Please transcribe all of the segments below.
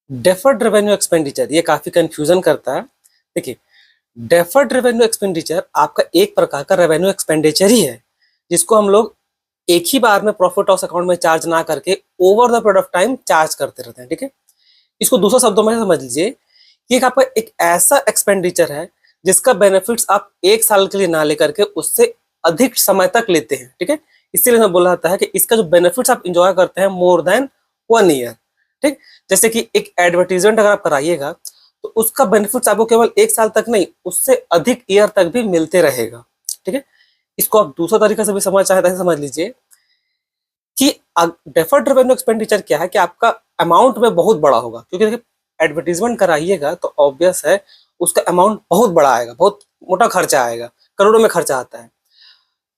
Deferred revenue expenditure ये काफी confusion करता है। देखिए, डेफर्ड रेवेन्यू एक्सपेंडिचर आपका एक प्रकार का रेवेन्यू एक्सपेंडिचर ही है, जिसको हम लोग एक ही बार में प्रॉफिट लॉस अकाउंट में चार्ज ना करके over the period of time charge करते रहते हैं। ठीक है, इसको दूसरे शब्दों में समझ लीजिए कि एक आपका एक ऐसा एक्सपेंडिचर है जिसका बेनिफिट्स आप एक साल के लिए ना लेकर के उससे अधिक समय तक लेते हैं। ठीक है, इसीलिए मैं बोला जाता है कि इसका जो बेनिफिट्स आप इंजॉय करते हैं मोर देन 1 ईयर। ठीक, जैसे कि एक एडवर्टीजमेंट अगर आप कराइएगा तो उसका बेनिफिट्स आपको केवल एक साल तक नहीं, उससे अधिक ईयर तक भी मिलते रहेगा। ठीक है, इसको आप दूसरा तरीका से भी समझ चाहे तो ऐसे समझ लीजिए कि डेफर्ड रेवेन्यू एक्सपेंडिचर क्या है कि आपका अमाउंट में बहुत बड़ा होगा, क्योंकि देखिए एडवर्टीजमेंट कराइएगा तो ऑब्वियस है उसका अमाउंट बहुत बड़ा आएगा, बहुत मोटा खर्चा आएगा, करोड़ों में खर्चा आता है।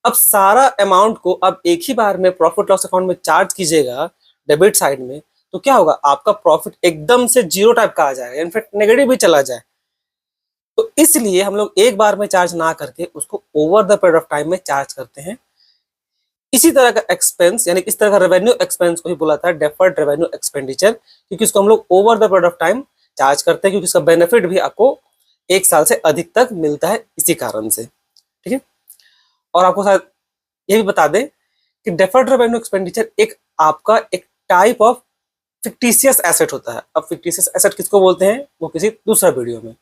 अब सारा अमाउंट को अब एक ही बार में प्रॉफिट लॉस अकाउंट में चार्ज कीजिएगा डेबिट साइड में, तो क्या होगा, आपका प्रॉफिट एकदम से जीरो टाइप का आ जाएगा, इनफैक्ट नेगेटिव भी चला जाए। तो इसलिए हम लोग एक बार में चार्ज ना करके उसको over the period of time में चार्ज करते हैं। इसी तरह का एक्सपेंस यानी इस तरह का रेवेन्यू एक्सपेंस को ही बोला था डेफर्ड रेवेन्यू एक्सपेंडिचर, क्योंकि इसको हम लोग over the period of time charge करते हैं, क्योंकि इसका बेनिफिट भी आपको एक साल से अधिक तक मिलता है इसी कारण से। ठीक है, और आपको शायद ये भी बता दें कि डेफर्ड रेवेन्यू एक्सपेंडिचर एक आपका एक टाइप ऑफ फिक्टिशियस एसेट होता है। अब फिक्टिशियस एसेट किसको बोलते हैं वो किसी दूसरा वीडियो में